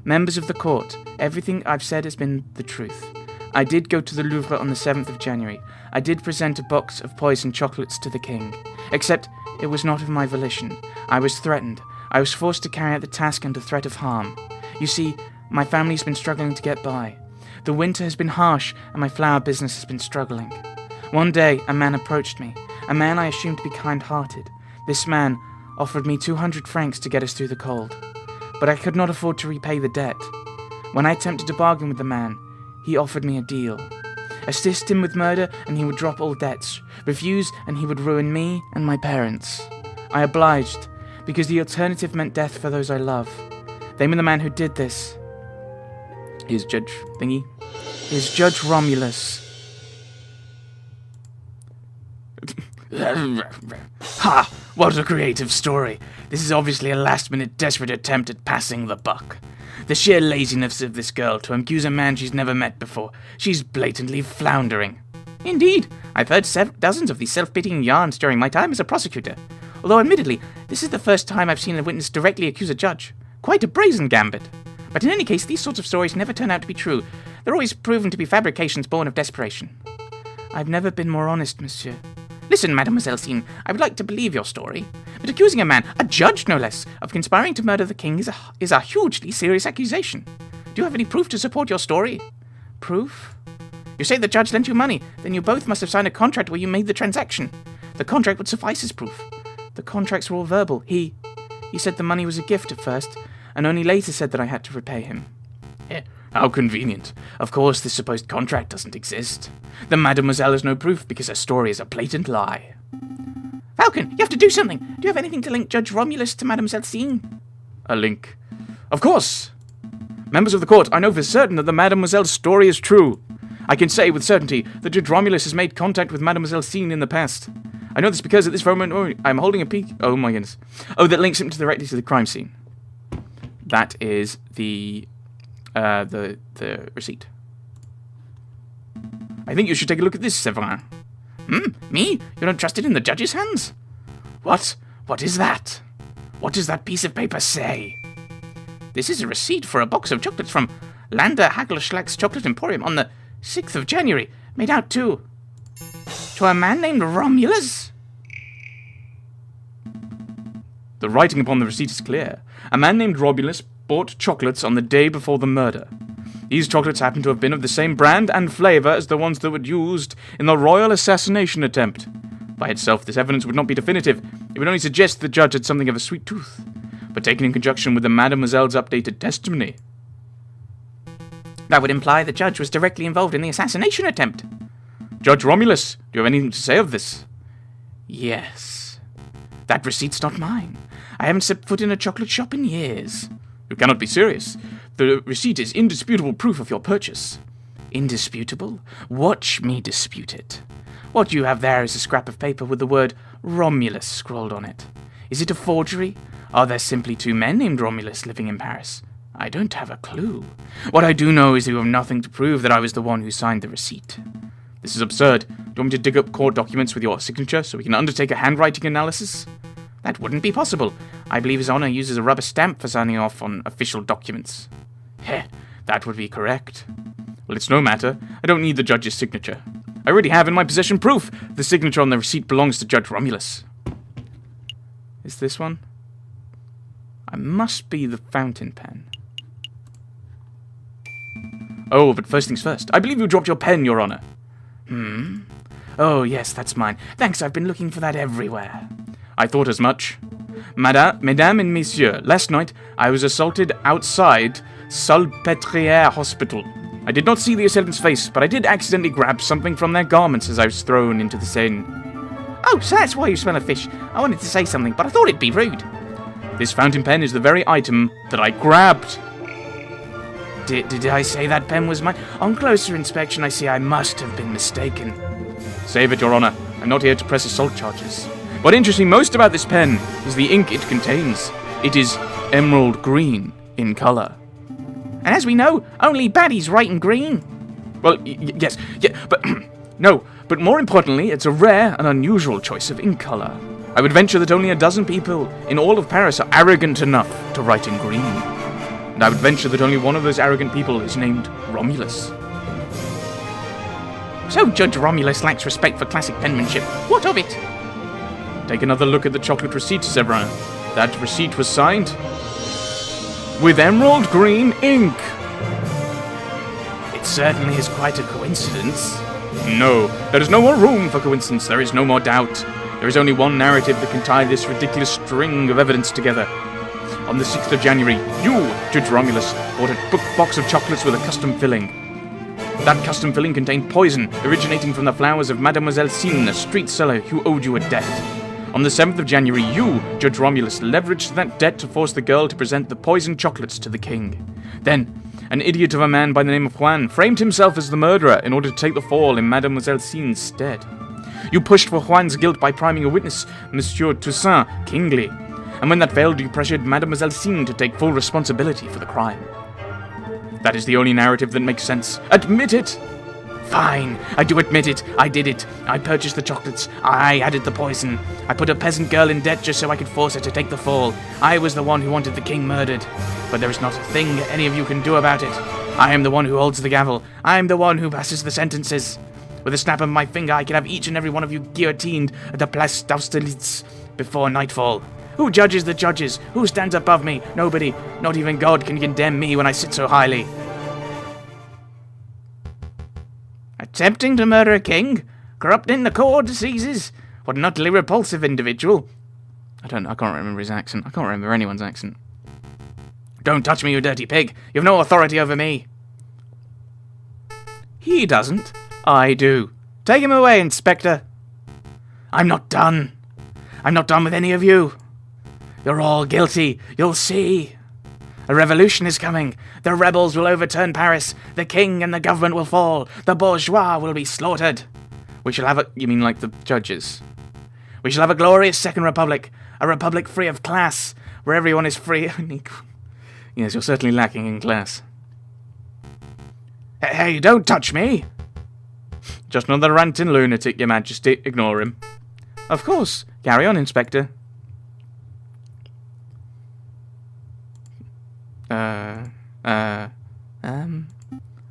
Members of the court, everything I've said has been the truth. I did go to the Louvre on the 7th of January. I did present a box of poisoned chocolates to the king. Except it was not of my volition. I was threatened. I was forced to carry out the task under threat of harm. You see, my family's been struggling to get by. The winter has been harsh, and my flower business has been struggling. One day, a man approached me. A man I assumed to be kind-hearted. This man offered me 200 francs to get us through the cold. But I could not afford to repay the debt. When I attempted to bargain with the man, he offered me a deal. Assist him with murder, and he would drop all debts. Refuse, and he would ruin me and my parents. I obliged, because the alternative meant death for those I love. Name of the man who did this is Judge Thingy. Is Judge Romulus. Ha! What a creative story. This is obviously a last-minute desperate attempt at passing the buck. The sheer laziness of this girl to accuse a man she's never met before. She's blatantly floundering. Indeed, I've heard dozens of these self-pitying yarns during my time as a prosecutor. Although, admittedly, this is the first time I've seen a witness directly accuse a judge. Quite a brazen gambit. But in any case, these sorts of stories never turn out to be true. They're always proven to be fabrications born of desperation. I've never been more honest, monsieur. Listen, Mademoiselle Cine, I would like to believe your story, but accusing a man, a judge no less, of conspiring to murder the king is a hugely serious accusation. Do you have any proof to support your story? Proof? You say the judge lent you money, then you both must have signed a contract where you made the transaction. The contract would suffice as proof. The contracts were all verbal. He said the money was a gift at first, and only later said that I had to repay him. How convenient. Of course, this supposed contract doesn't exist. The Mademoiselle has no proof because her story is a blatant lie. Falcon, you have to do something. Do you have anything to link Judge Romulus to Mademoiselle Cine? A link? Of course. Members of the court, I know for certain that the Mademoiselle's story is true. I can say with certainty that Judge Romulus has made contact with Mademoiselle Cine in the past. I know this because at this moment I'm holding a peek. Oh my goodness. Oh, that links him directly to the crime scene. That is the receipt. I think you should take a look at this, Severin. Me? You're not trusted in the judge's hands? What? What is that? What does that piece of paper say? This is a receipt for a box of chocolates from Lander Hagelschlag's Chocolate Emporium on the 6th of January, made out to a man named Romulus. The writing upon the receipt is clear. A man named Romulus bought chocolates on the day before the murder. These chocolates happen to have been of the same brand and flavour as the ones that were used in the royal assassination attempt. By itself, this evidence would not be definitive. It would only suggest the judge had something of a sweet tooth. But taken in conjunction with the Mademoiselle's updated testimony, that would imply the judge was directly involved in the assassination attempt. Judge Romulus, do you have anything to say of this? Yes. That receipt's not mine. I haven't set foot in a chocolate shop in years. You cannot be serious. The receipt is indisputable proof of your purchase. Indisputable? Watch me dispute it. What you have there is a scrap of paper with the word Romulus scrawled on it. Is it a forgery? Are there simply two men named Romulus living in Paris? I don't have a clue. What I do know is you have nothing to prove that I was the one who signed the receipt. This is absurd. Do you want me to dig up court documents with your signature so we can undertake a handwriting analysis? That wouldn't be possible. I believe His Honor uses a rubber stamp for signing off on official documents. That would be correct. Well, it's no matter. I don't need the judge's signature. I already have in my possession proof the signature on the receipt belongs to Judge Romulus. Is this one? I must be the fountain pen. Oh, but first things first. I believe you dropped your pen, Your Honor. Oh, yes, that's mine. Thanks, I've been looking for that everywhere. I thought as much. Mesdames and Messieurs, last night I was assaulted outside Salpêtrière Hospital. I did not see the assailant's face, but I did accidentally grab something from their garments as I was thrown into the Seine. Oh, so that's why you smell of fish. I wanted to say something, but I thought it'd be rude. This fountain pen is the very item that I grabbed. Did I say that pen was mine? On closer inspection, I see I must have been mistaken. Save it, Your Honor. I'm not here to press assault charges. What interests me most about this pen is the ink it contains. It is emerald green in colour. And as we know, only baddies write in green. Well, yes, but no. But more importantly, it's a rare and unusual choice of ink colour. I would venture that only a dozen people in all of Paris are arrogant enough to write in green. and I would venture that only one of those arrogant people is named Romulus. So Judge Romulus lacks respect for classic penmanship. What of it? Take another look at the chocolate receipt, Severin. That receipt was signed with emerald green ink. It certainly is quite a coincidence. No, there is no more room for coincidence. There is no more doubt. There is only one narrative that can tie this ridiculous string of evidence together. On the 6th of January, you, Judge Romulus, bought a box of chocolates with a custom filling. That custom filling contained poison originating from the flowers of Mademoiselle Sine, a street seller who owed you a debt. On the 7th of January, you, Judge Romulus, leveraged that debt to force the girl to present the poisoned chocolates to the king. Then, an idiot of a man by the name of Juan framed himself as the murderer in order to take the fall in Mademoiselle Sine's stead. You pushed for Juan's guilt by priming a witness, Monsieur Toussaint Kingsley, and when that failed, you pressured Mademoiselle Sine to take full responsibility for the crime. That is the only narrative that makes sense. Admit it! Fine, I do admit it. I did it. I purchased the chocolates. I added the poison. I put a peasant girl in debt just so I could force her to take the fall. I was the one who wanted the king murdered. But there is not a thing any of you can do about it. I am the one who holds the gavel. I am the one who passes the sentences. With a snap of my finger, I can have each and every one of you guillotined at the Place d'Austerlitz before nightfall. Who judges the judges? Who stands above me? Nobody. Not even God can condemn me when I sit so highly. Attempting to murder a king? Corrupting the court diseases? What an utterly repulsive individual. I can't remember his accent. I can't remember anyone's accent. Don't touch me, you dirty pig. You have no authority over me. He doesn't. I do. Take him away, Inspector. I'm not done. I'm not done with any of you. You're all guilty. You'll see. A revolution is coming. The rebels will overturn Paris. The king and the government will fall. The bourgeois will be slaughtered. We shall have a... You mean like the judges? We shall have a glorious second republic. A republic free of class, where everyone is free and equal. Yes, you're certainly lacking in class. Hey, don't touch me! Just another ranting lunatic, Your Majesty. Ignore him. Of course. Carry on, Inspector.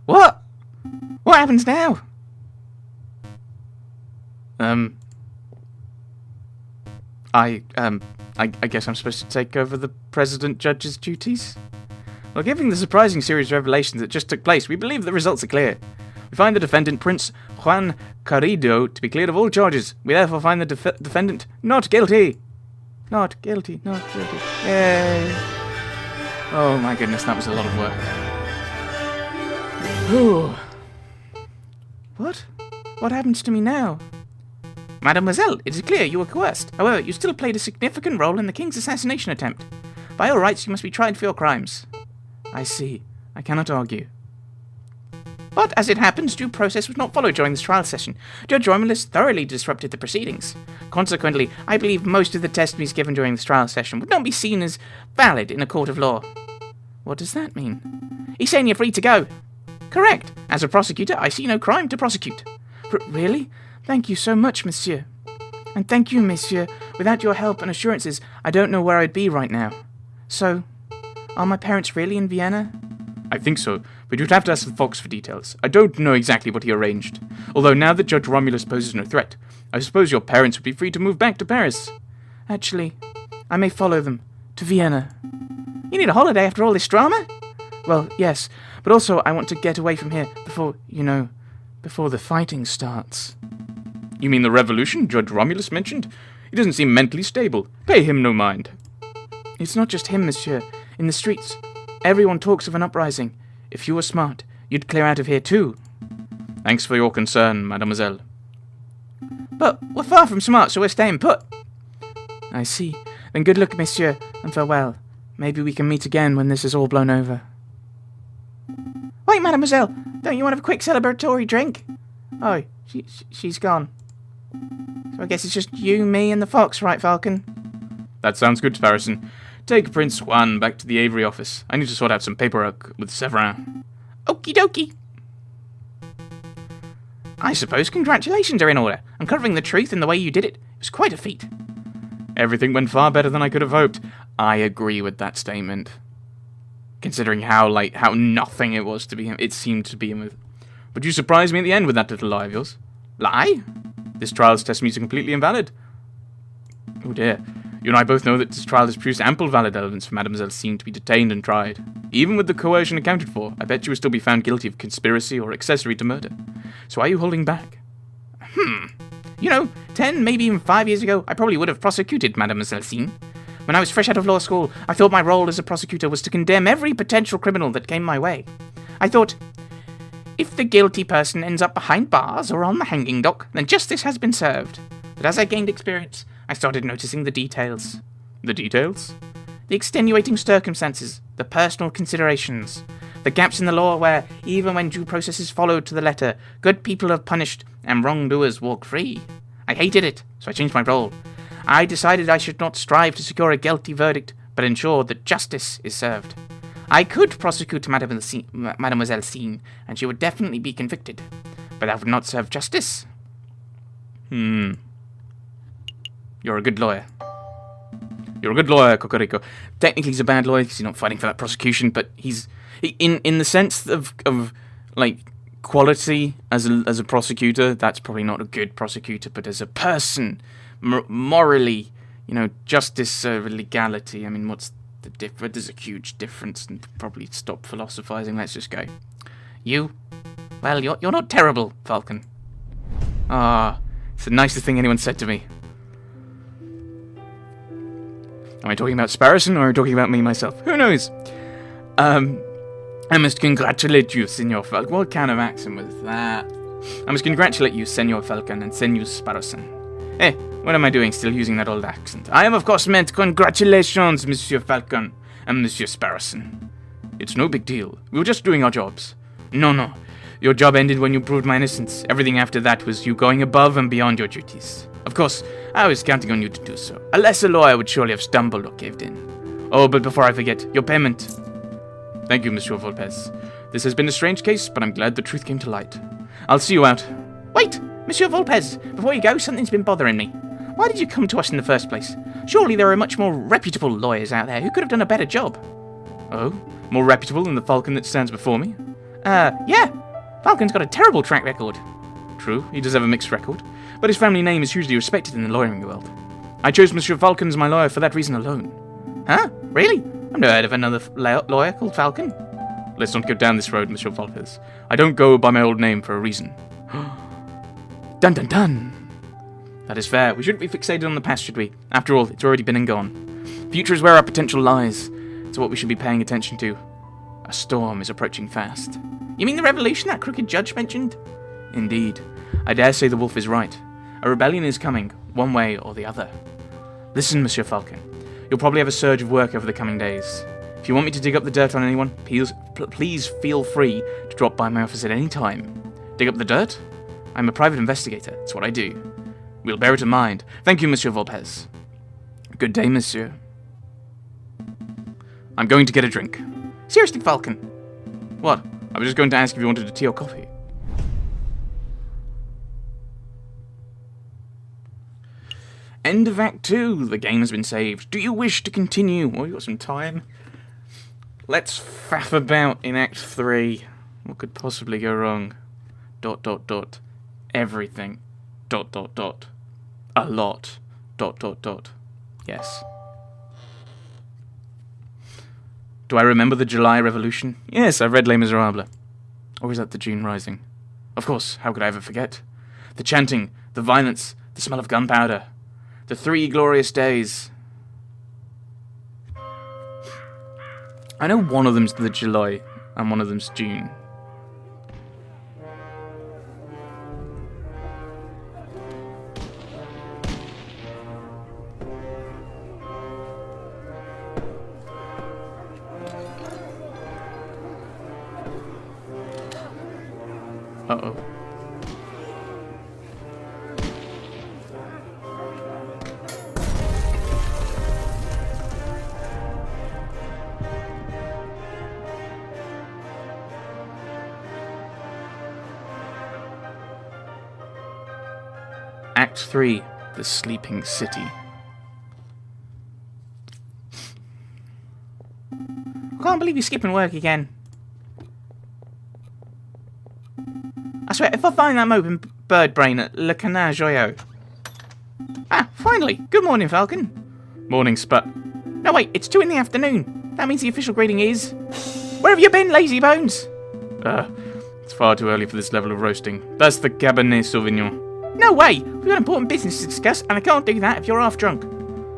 What? What happens now? I guess I'm supposed to take over the President Judge's duties? Well, given the surprising series of revelations that just took place, we believe the results are clear. We find the defendant, Prince Juan Carrillo, to be cleared of all charges. We therefore find the defendant not guilty. Not guilty, not guilty. Yay. Oh my goodness, that was a lot of work. Ooh. What? What happens to me now? Mademoiselle, it is clear you were coerced. However, you still played a significant role in the king's assassination attempt. By all rights, you must be tried for your crimes. I see. I cannot argue. But, as it happens, due process was not followed during this trial session. Judge Romulus thoroughly disrupted the proceedings. Consequently, I believe most of the testimonies given during this trial session would not be seen as valid in a court of law. What does that mean? He's saying you're free to go. Correct. As a prosecutor, I see no crime to prosecute. Really? Thank you so much, monsieur. And thank you, monsieur. Without your help and assurances, I don't know where I'd be right now. So, are my parents really in Vienna? I think so, but you'd have to ask the Fox for details. I don't know exactly what he arranged. Although now that Judge Romulus poses no threat, I suppose your parents would be free to move back to Paris. Actually, I may follow them to Vienna. You need a holiday after all this drama? Well, yes, but also I want to get away from here before, before the fighting starts. You mean the revolution Judge Romulus mentioned? He doesn't seem mentally stable. Pay him no mind. It's not just him, monsieur. In the streets, everyone talks of an uprising. If you were smart, you'd clear out of here too. Thanks for your concern, mademoiselle. But we're far from smart, so we're staying put. I see. Then good luck, monsieur, and farewell. Maybe we can meet again when this is all blown over. Wait, mademoiselle, don't you want to have a quick celebratory drink? Oh, she's gone. So I guess it's just you, me, and the fox, right, Falcon? That sounds good, Sparrison. Take Prince Juan back to the Aviary office. I need to sort out some paperwork with Severin. Okie dokie. I suppose congratulations are in order. Uncovering the truth in the way you did it was quite a feat. Everything went far better than I could have hoped. I agree with that statement. considering how nothing it was to be him. It seemed to be him. But you surprised me at the end with that little lie of yours. Lie? This trial's testimonies are completely invalid. Oh dear. You and I both know that this trial has produced ample valid evidence for Mademoiselle Sean to be detained and tried. Even with the coercion accounted for, I bet you will still be found guilty of conspiracy or accessory to murder. So why are you holding back? 10, maybe even 5 years ago, I probably would have prosecuted Mademoiselle Sean. When I was fresh out of law school, I thought my role as a prosecutor was to condemn every potential criminal that came my way. I thought, if the guilty person ends up behind bars or on the hanging dock, then justice has been served. But as I gained experience, I started noticing the details. The details? The extenuating circumstances, the personal considerations, the gaps in the law where, even when due process is followed to the letter, good people are punished and wrongdoers walk free. I hated it, so I changed my role. I decided I should not strive to secure a guilty verdict, but ensure that justice is served. I could prosecute Mademoiselle Sean, and she would definitely be convicted, but that would not serve justice. You're a good lawyer. You're a good lawyer, Cocorico. Technically, he's a bad lawyer because he's not fighting for that prosecution, but he's in the sense of quality as a prosecutor. That's probably not a good prosecutor, but as a person, morally, justice, legality. I mean, what's the difference? There's a huge difference, and probably stop philosophizing. Let's just go. You? Well, you're not terrible, Falcon. It's the nicest thing anyone said to me. Am I talking about Sparrowson or are you talking about me myself? Who knows? I must congratulate you, Senor Falcon. What kind of accent was that? I must congratulate you, Senor Falcon, and Senor Sparrowson. Eh, what am I doing still using that old accent? I am, of course, meant congratulations, Monsieur Falcon and Monsieur Sparrowson. It's no big deal. We were just doing our jobs. No. Your job ended when you proved my innocence. Everything after that was you going above and beyond your duties. Of course, I was counting on you to do so. A lesser lawyer would surely have stumbled or caved in. Oh, but before I forget, your payment. Thank you, Monsieur Volpez. This has been a strange case, but I'm glad the truth came to light. I'll see you out. Wait, Monsieur Volpez, before you go, something's been bothering me. Why did you come to us in the first place? Surely there are much more reputable lawyers out there who could have done a better job. Oh, more reputable than the Falcon that stands before me? Yeah. Falcon's got a terrible track record. True, he does have a mixed record, but his family name is hugely respected in the lawyering world. I chose Monsieur Falcon as my lawyer for that reason alone. Huh? Really? I've never heard of another lawyer called Falcon. Let's not go down this road, Monsieur Volpez. I don't go by my old name for a reason. Dun dun dun! That is fair. We shouldn't be fixated on the past, should we? After all, it's already been and gone. Future is where our potential lies. It's what we should be paying attention to. A storm is approaching fast. You mean the revolution that crooked judge mentioned? Indeed. I dare say the wolf is right. A rebellion is coming, one way or the other. Listen, Monsieur Falcon. You'll probably have a surge of work over the coming days. If you want me to dig up the dirt on anyone, please feel free to drop by my office at any time. Dig up the dirt? I'm a private investigator. It's what I do. We'll bear it in mind. Thank you, Monsieur Volpez. Good day, Monsieur. I'm going to get a drink. Seriously, Falcon. What? I was just going to ask if you wanted a tea or coffee. End of Act 2. The game has been saved. Do you wish to continue? Well, you've got some time. Let's faff about in Act 3. What could possibly go wrong? ... Everything. ... A lot. ... Yes. Do I remember the July Revolution? Yes, I've read Les Miserables. Or is that the June Rising? Of course, how could I ever forget? The chanting, the violence, the smell of gunpowder. The 3 glorious days. I know one of them's the July, and one of them's June. Uh-oh. Act 3, The Sleeping City. I can't believe you're skipping work again. I swear, if I find that moping bird brain at Le Canard Joyeux. Ah, finally. Good morning, Falcon. Morning, Sput. No, wait, it's 2 in the afternoon. That means the official greeting is... Where have you been, lazy bones? It's far too early for this level of roasting. That's the Cabernet Sauvignon. No way! We've got important business to discuss, and I can't do that if you're half drunk.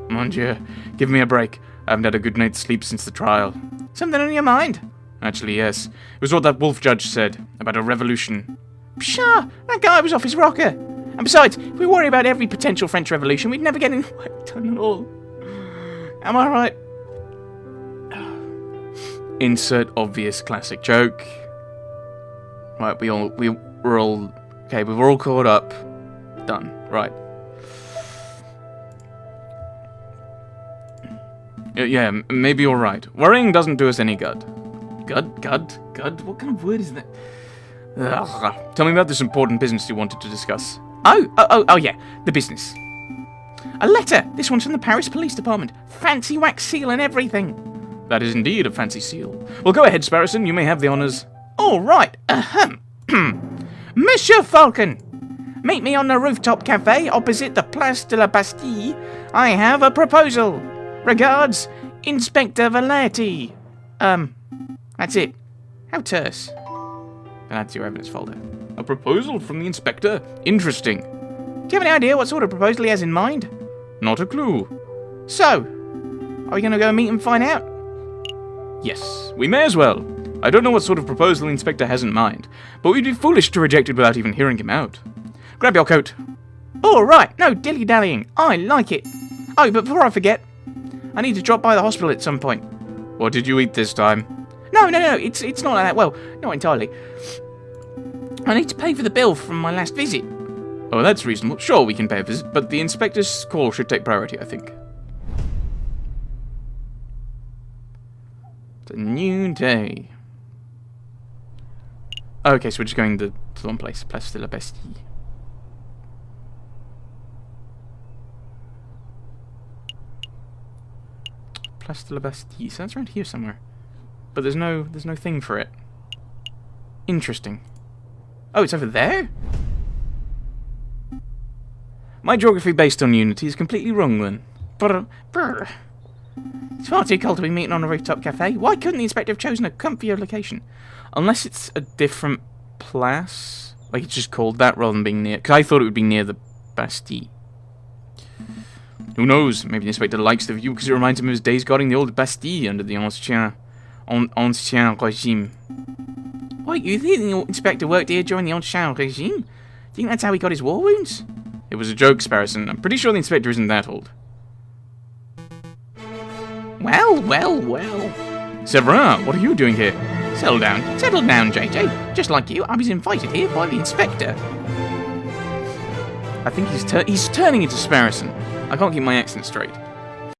Mon Dieu, give me a break. I haven't had a good night's sleep since the trial. Something on your mind? Actually, yes. It was what that wolf judge said about a revolution. Pshaw! That guy was off his rocker. And besides, if we worry about every potential French Revolution, we'd never get any work done at all. Am I right? Insert obvious classic joke. Right, we were all caught up. Done. Right. Yeah, maybe you're right. Worrying doesn't do us any good. Good? What kind of word is that? Ugh. Tell me about this important business you wanted to discuss. Oh, yeah, the business. A letter! This one's from the Paris Police Department. Fancy wax seal and everything. That is indeed a fancy seal. Well, go ahead, Sparrowson. You may have the honours. All right. Monsieur Falcon, meet me on the rooftop cafe opposite the Place de la Bastille. I have a proposal. Regards, Inspector Valletti. That's it. How terse. And add to your evidence folder. A proposal from the inspector? Interesting. Do you have any idea what sort of proposal he has in mind? Not a clue. So, are we going to go meet and find out? Yes, we may as well. I don't know what sort of proposal the inspector has in mind, but we'd be foolish to reject it without even hearing him out. Grab your coat. All right, no dilly-dallying. I like it. Oh, but before I forget, I need to drop by the hospital at some point. What did you eat this time? No, it's not like that. Well, not entirely. I need to pay for the bill from my last visit. Oh, that's reasonable. Sure, we can pay a visit, but the inspector's call should take priority, I think. It's a new day. Okay, so we're just going to one place, Place de la Bastille. Place de la Bastille. So that's around here somewhere. But there's no thing for it. Interesting. Oh, it's over there? My geography based on Unity is completely wrong then. Brr. It's far too cold to be meeting on a rooftop cafe. Why couldn't the inspector have chosen a comfier location? Unless it's a different place. Like it's just called that rather than being near. Because I thought it would be near the Bastille. Who knows? Maybe the inspector likes the view because it reminds him of his days guarding the old Bastille under the Ancien Regime. Wait, you think the inspector worked here during the Ancien Regime? Do you think that's how he got his war wounds? It was a joke, Sparrowson. I'm pretty sure the inspector isn't that old. Well. Severin, what are you doing here? Settle down, JJ. Just like you, I was invited here by the inspector. I think he's turning into Sparrowson. I can't keep my accent straight.